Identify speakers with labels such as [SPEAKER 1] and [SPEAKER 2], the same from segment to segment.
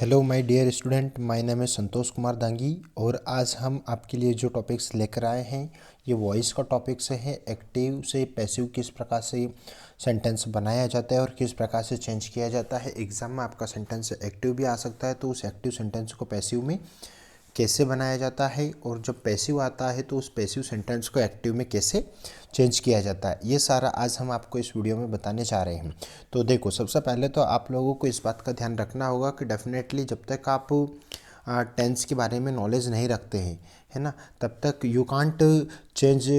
[SPEAKER 1] Hello my dear student, my name है संतोष कुमार दांगी। और आज हम आपके लिए जो टॉपिक्स लेकर आए हैं ये वॉइस का टॉपिक्स है। एक्टिव से पैसिव किस प्रकार से सेंटेंस बनाया जाता है और किस प्रकार से चेंज किया जाता है। एग्जाम में आपका सेंटेंस एक्टिव भी आ सकता है, तो उस एक्टिव सेंटेंस को पैसिव में कैसे बनाया जाता है, और जब पैसिव आता है तो उस पैसिव सेंटेंस को एक्टिव में कैसे चेंज किया जाता है, ये सारा आज हम आपको इस वीडियो में बताने जा रहे हैं। तो देखो, सबसे पहले तो आप लोगों को इस बात का ध्यान रखना होगा कि डेफिनेटली जब तक आप टेंस के बारे में नॉलेज नहीं रखते हैं, है ना, तब तक you can't change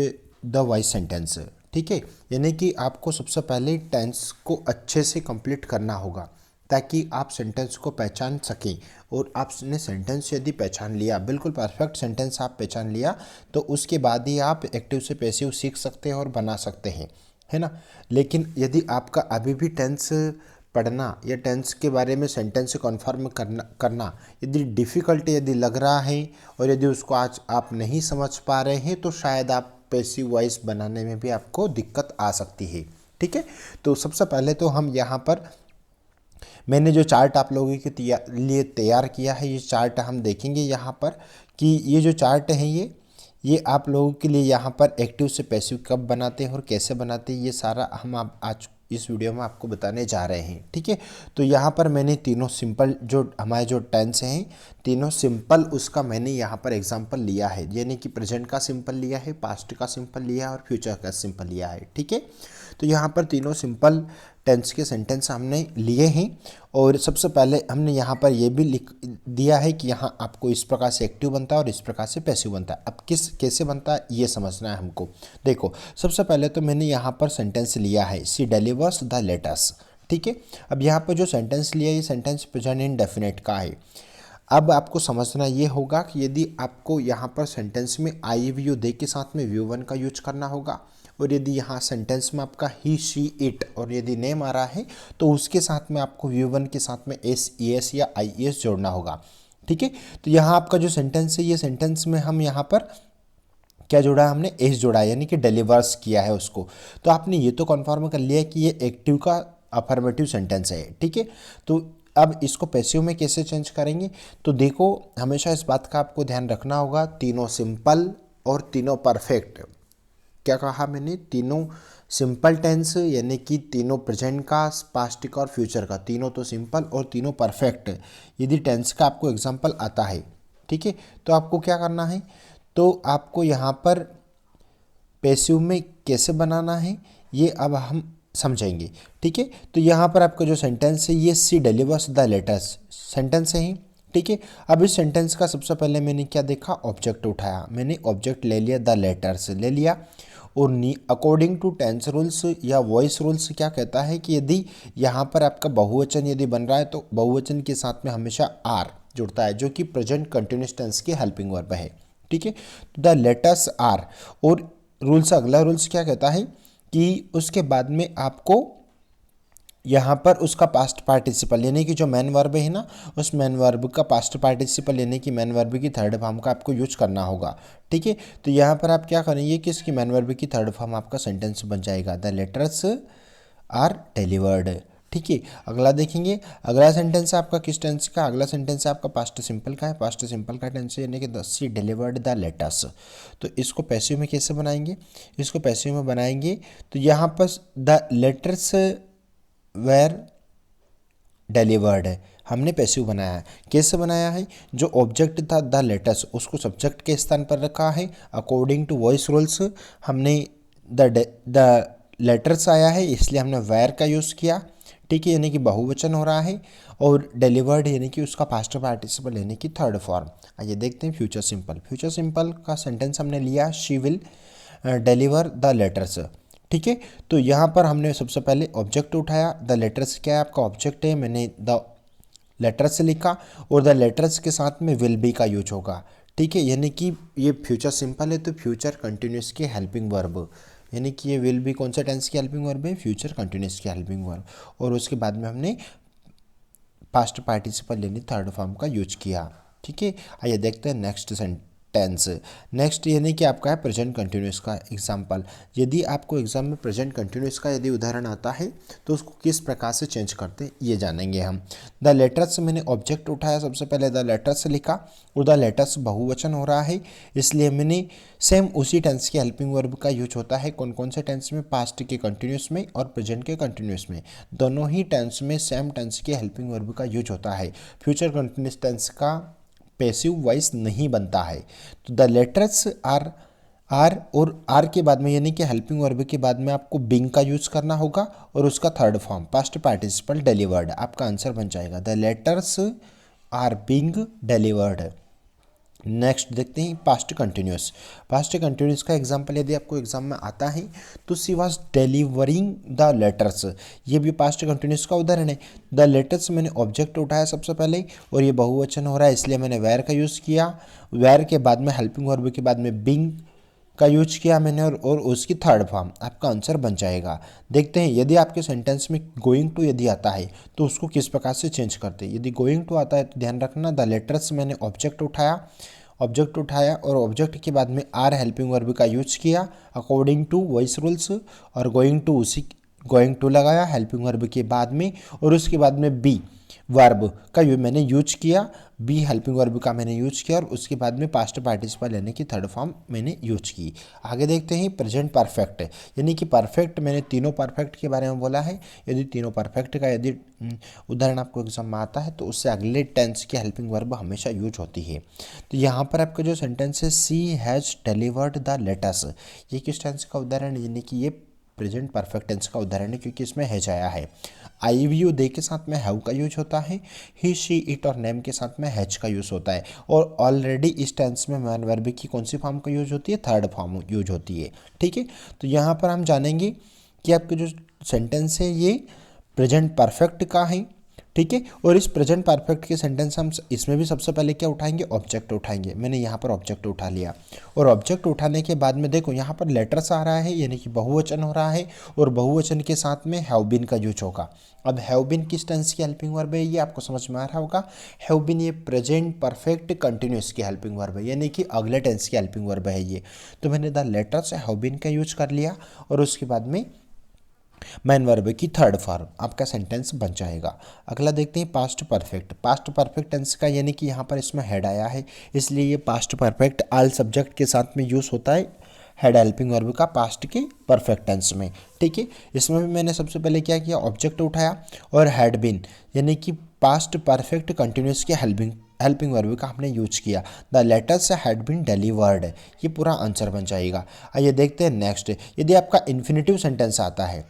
[SPEAKER 1] the voice sentence. ठीक है, यानी कि आपको सबसे पहले टेंस को अच्छे से कंप्लीट करना होगा ताकि आप सेंटेंस को पहचान सकें। और आपने सेंटेंस यदि पहचान लिया, बिल्कुल परफेक्ट सेंटेंस आप पहचान लिया, तो उसके बाद ही आप एक्टिव से पैसिव सीख सकते हैं और बना सकते हैं, है ना। लेकिन यदि आपका अभी भी टेंस पढ़ना या टेंस के बारे में सेंटेंस से कन्फर्म करना यदि डिफ़िकल्ट यदि लग रहा है और यदि उसको आज आप नहीं समझ पा रहे हैं, तो शायद आप पैसिव वॉइस बनाने में भी आपको दिक्कत आ सकती है। ठीक है, तो सबसे पहले तो हम यहाँ पर मैंने जो चार्ट आप लोगों के लिए तैयार किया है, ये चार्ट हम देखेंगे यहाँ पर कि ये जो चार्ट है ये आप लोगों के लिए यहाँ पर एक्टिव से पैसिव कब बनाते हैं और कैसे बनाते हैं, ये सारा हम आप आज इस वीडियो में आपको बताने जा रहे हैं। ठीक है, तो यहाँ पर मैंने तीनों सिंपल जो हमारे जो टेंस हैं, तीनों सिंपल उसका मैंने यहाँ पर एग्जांपल लिया है, यानी कि प्रेजेंट का सिंपल लिया है, पास्ट का सिंपल लिया है और फ्यूचर का सिंपल लिया है। ठीक है, तो यहाँ पर तीनों सिंपल टेंस के सेंटेंस हमने लिए हैं। और सबसे पहले हमने यहाँ पर ये भी लिख दिया है कि यहाँ आपको इस प्रकार से एक्टिव बनता है और इस प्रकार से पैसिव बनता है। अब कैसे बनता है ये समझना है हमको। देखो, सबसे पहले तो मैंने यहाँ पर सेंटेंस लिया है, शी डिलीवर्स द लेटर्स। ठीक है, अब यहाँ पर जो सेंटेंस लिया है ये सेंटेंस प्रेजेंट इंडेफिनिट का है। अब आपको समझना ये होगा कि यदि आपको यहाँ पर सेंटेंस में आई वी यू दे के साथ में व्यू वन का यूज करना होगा, और यदि यहाँ सेंटेंस में आपका ही शी इट और यदि नेम आ रहा है तो उसके साथ में आपको व्यू वन के साथ में एस ई एस या आई ई एस जोड़ना होगा। ठीक है, तो यहाँ आपका जो सेंटेंस है ये सेंटेंस में हम यहाँ पर क्या जोड़ा है, हमने एस जोड़ा है, यानी कि डिलीवर्स किया है उसको। तो आपने ये तो कन्फर्म कर लिया कि ये एक्टिव का अफर्मेटिव सेंटेंस है। ठीक है, तो अब इसको पैसिव में कैसे चेंज करेंगे, तो देखो हमेशा इस बात का आपको ध्यान रखना होगा, तीनों सिंपल और तीनों परफेक्ट। क्या कहा मैंने, तीनों सिंपल टेंस यानी कि तीनों प्रेजेंट का, पास्ट का और फ्यूचर का, तीनों तो सिंपल और तीनों परफेक्ट यदि टेंस का आपको एग्जांपल आता है। ठीक है, तो आपको क्या करना है, तो आपको यहाँ पर पैसिव में कैसे बनाना है ये अब हम समझेंगे। ठीक है, तो यहाँ पर आपका जो सेंटेंस है ये सी डिलीवर्स द लेटर्स सेंटेंस है ही। ठीक है, अब इस सेंटेंस का सबसे पहले मैंने क्या देखा, ऑब्जेक्ट उठाया, मैंने ऑब्जेक्ट ले लिया, द लेटर्स ले लिया। और अकॉर्डिंग टू टेंस रूल्स या वॉइस रूल्स क्या कहता है कि यदि यहाँ पर आपका बहुवचन यदि बन रहा है तो बहुवचन के साथ में हमेशा आर जुड़ता है, जो कि प्रेजेंट कंटिन्यूस टेंस के हेल्पिंग वर्ब है। ठीक है, तो द लेटर्स आर। और रूल्स, अगला रूल्स क्या कहता है कि उसके बाद में आपको यहाँ पर उसका पास्ट पार्टिसिपल यानी कि जो मैन वर्ब है ना, उस मैन वर्ब का पास्ट पार्टिसिपल यानी कि मैन वर्ब की थर्ड फॉर्म का आपको यूज करना होगा। ठीक है, तो यहाँ पर आप क्या करेंगे कि इसकी मैन वर्ब की थर्ड फॉर्म आपका सेंटेंस बन जाएगा, द लेटर्स आर डिलीवर्ड। ठीक है, अगला देखेंगे, अगला सेंटेंस आपका किस टेंस का, अगला सेंटेंस आपका पास्ट सिंपल का है, पास्ट सिंपल का टेंस यानी कि the she delivered the letters. तो इसको पैसिव में कैसे बनाएंगे, इसको पैसिव में बनाएंगे तो यहाँ पर द लेटर्स वेर डिलीवर्ड है, हमने पैसिव बनाया है। कैसे बनाया है, जो ऑब्जेक्ट था द लेटर्स उसको सब्जेक्ट के स्थान पर रखा है। अकॉर्डिंग टू वॉइस रूल्स हमने द लेटर्स आया है इसलिए हमने वेयर का यूज़ किया। ठीक है, यानी कि बहुवचन हो रहा है। और डिलीवर्ड यानी कि उसका पास्ट पार्टिसिपल यानी कि थर्ड फॉर्म। आइए देखते हैं फ्यूचर सिंपल। फ्यूचर सिंपल का सेंटेंस हमने लिया, she will deliver the letters. ठीक है, तो यहाँ पर हमने सबसे पहले ऑब्जेक्ट उठाया, द लेटर्स क्या है आपका ऑब्जेक्ट है, मैंने द लेटर्स लिखा और द लेटर्स के साथ में विल बी का यूज होगा। ठीक है, यानी कि ये फ्यूचर सिंपल है तो फ्यूचर कंटिन्यूस की हेल्पिंग वर्ब, यानी कि ये विल बी कौन सा टेंस की हेल्पिंग वर्ब है, फ्यूचर कंटिन्यूस की हेल्पिंग वर्ब। और उसके बाद में हमने पास्ट पार्टिसिपल यानी थर्ड फॉर्म का यूज किया। ठीक है, आइए देखते हैं नेक्स्ट टेंस। नेक्स्ट यानी कि आपका है प्रेजेंट कंटिन्यूस का एग्जाम्पल। यदि आपको एग्जाम में प्रेजेंट कंटिन्यूस का यदि उदाहरण आता है तो उसको किस प्रकार से चेंज करते हैं ये जानेंगे हम। द लेटर्स से मैंने ऑब्जेक्ट उठाया, सबसे पहले द लेटर्स लिखा और द लेटर्स बहुवचन हो रहा है, इसलिए मैंने सेम उसी टेंस के हेल्पिंग वर्ब का यूज होता है। कौन कौन से टेंस में? पास्ट के कंटिन्यूस में और प्रेजेंट के कंटिन्यूस में। दोनों ही टेंस में सेम टेंस के हेल्पिंग वर्ब का यूज होता है। फ्यूचर कंटिन्यूस टेंस का पैसिव वॉइस नहीं बनता है। तो द लेटर्स आर और आर के बाद में यानी कि हेल्पिंग वर्ब के बाद में आपको बिंग का यूज करना होगा और उसका third form past participle delivered. आपका आंसर बन जाएगा the letters are being delivered. Next देखते हैं पास्ट कंटिन्यूस। पास्ट कंटिन्यूस का एग्जांपल यदि आपको एग्जाम में आता है तो she was delivering the letters, ये भी पास्ट कंटिन्यूस का उदाहरण है। द लेटर्स मैंने ऑब्जेक्ट उठाया सबसे पहले और ये बहुवचन हो रहा है, इसलिए मैंने वेयर का यूज़ किया। वेयर के बाद में हेल्पिंग वर्ब के बाद में बिंग का यूज किया मैंने और उसकी थर्ड फॉर्म। आपका आंसर बन जाएगा। देखते हैं यदि आपके सेंटेंस में गोइंग टू यदि आता है तो उसको किस प्रकार से चेंज करते हैं। यदि गोइंग टू आता है तो ध्यान रखना द लेटर्स मैंने ऑब्जेक्ट उठाया और ऑब्जेक्ट के बाद में आर हेल्पिंग वर्ब का यूज किया अकॉर्डिंग टू वॉइस रूल्स और गोइंग टू लगाया हेल्पिंग वर्ब के बाद में और उसके बाद में बी वर्ब का मैंने यूज किया, बी हेल्पिंग वर्ब का मैंने यूज किया और उसके बाद में पास्ट पार्टिसिपल यानी कि थर्ड फॉर्म मैंने यूज की। आगे देखते हैं प्रेजेंट परफेक्ट, यानी कि परफेक्ट मैंने तीनों परफेक्ट के बारे में बोला है। यदि तीनों परफेक्ट का यदि उदाहरण आपको एग्जाम में आता है तो उससे अगले टेंस की हेल्पिंग वर्ब हमेशा यूज होती है। तो यहाँ पर आपका जो सेंटेंस है सी हैज़ डिलीवर्ड द लेटर्स, ये किस टेंस का उदाहरण है? यानी कि ये प्रेजेंट परफेक्ट टेंस का उदाहरण है क्योंकि इसमें हैज आया है। आई वी दे के साथ में हैव का यूज होता है। ही शी इट और नेम के साथ में हैज का यूज होता है और ऑलरेडी इस टेंस में मैन वर्ब की कौन सी फॉर्म का यूज होती है? थर्ड फॉर्म यूज होती है। ठीक है, तो यहाँ पर हम जानेंगे कि आपके जो सेंटेंस है ये प्रेजेंट परफेक्ट का है। ठीक है, और इस प्रेजेंट परफेक्ट के सेंटेंस हम इसमें भी सबसे पहले क्या उठाएंगे? ऑब्जेक्ट उठाएंगे। मैंने यहाँ पर ऑब्जेक्ट उठा लिया और ऑब्जेक्ट उठाने के बाद में देखो यहाँ पर लेटर्स आ रहा है यानी कि बहुवचन हो रहा है और बहुवचन के साथ में हैव बीन का यूज होगा। अब हैव बीन किस टेंस की हेल्पिंग वर्ब है ये आपको समझ में आ रहा होगा। हैव बीन ये प्रेजेंट परफेक्ट कंटिन्यूस की हेल्पिंग वर्ब है यानी कि अगले टेंस की हेल्पिंग वर्ब है ये। तो मैंने द लेटर्स हैव बीन का यूज कर लिया और उसके बाद में मैन वर्ब की थर्ड फॉर्म, आपका सेंटेंस बन जाएगा। अगला देखते हैं past perfect. Past perfect tense का यानी कि यहाँ पर इसमें हेड आया है इसलिए ये पास्ट परफेक्ट ऑल सब्जेक्ट के साथ में यूज़ होता है हेड हेल्पिंग वर्ब का पास्ट के परफेक्ट टेंस में। ठीक है, इसमें भी मैंने सबसे पहले क्या किया? ऑब्जेक्ट उठाया और हैड बीन यानी कि पास्ट परफेक्ट कंटिन्यूस के हेल्पिंग वर्ब का हमने यूज किया। The letters had been delivered, ये पूरा आंसर बन जाएगा। आइए देखते हैं नेक्स्ट। यदि आपका इन्फिनेटिव सेंटेंस आता है,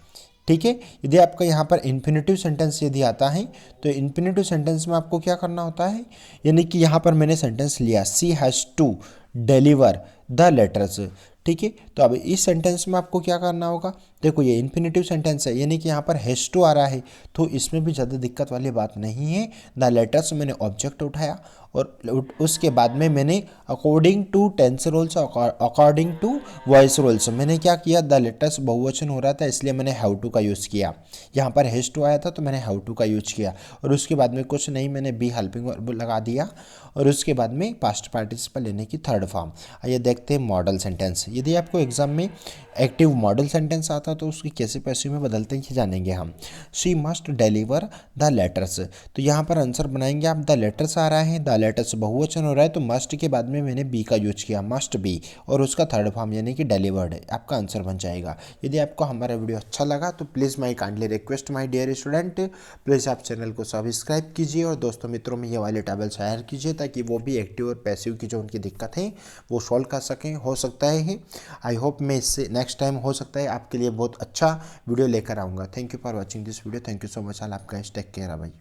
[SPEAKER 1] ठीक है, यदि आपका यहाँ पर इन्फिनेटिव सेंटेंस यदि आता है तो इन्फिनेटिव सेंटेंस में आपको क्या करना होता है? यानी कि यहाँ पर मैंने सेंटेंस लिया she has to deliver the letters. ठीक है, तो अब इस सेंटेंस में आपको क्या करना होगा? देखो ये इन्फिनेटिव सेंटेंस है यानी कि यहाँ पर हैज़ टू आ रहा है तो इसमें भी ज़्यादा दिक्कत वाली बात नहीं है। द लेटर्स मैंने ऑब्जेक्ट उठाया और उसके बाद में मैंने according to tense rules according to voice rules मैंने क्या किया? द लेटर्स बहुवचन हो रहा था इसलिए मैंने हैव टू का यूज़ किया। यहाँ पर हैज़ टू आया था तो मैंने हैव टू का यूज किया और उसके बाद में कुछ नहीं मैंने बी हेल्पिंग वर्ब लगा दिया और उसके बाद में पास्ट पार्टिसिपल लेने की थर्ड फॉर्म। आइए देखते हैं मॉडल सेंटेंस। यदि आपको एग्जाम में एक्टिव मॉडल सेंटेंस आता तो उसकी कैसे पैसिव में बदलते हैं ये जानेंगे हम। She must deliver the letters, तो यहाँ पर आंसर बनाएंगे आप। द लेटर्स आ रहा है, द लेटर्स बहुवचन हो रहा है तो मस्ट के बाद में मैंने बी का यूज किया, मस्ट बी, और उसका थर्ड फॉर्म यानी कि डिलीवर्ड है। आपका आंसर बन जाएगा। यदि आपको हमारा वीडियो अच्छा लगा तो please my kindly request my dear student, please आप चैनल को सब्सक्राइब कीजिए और दोस्तों मित्रों में ये वाले टेबल शेयर कीजिए ताकि वो भी एक्टिव और पैसिव की जो उनकी दिक्कत है वो सॉल्व कर सकें। हो सकता है आई होप मैं इससे नेक्स्ट टाइम हो सकता है आपके लिए बहुत अच्छा वीडियो लेकर आऊँगा। Thank you for watching this video. Thank you so much. All आपका टेक केयर भाई।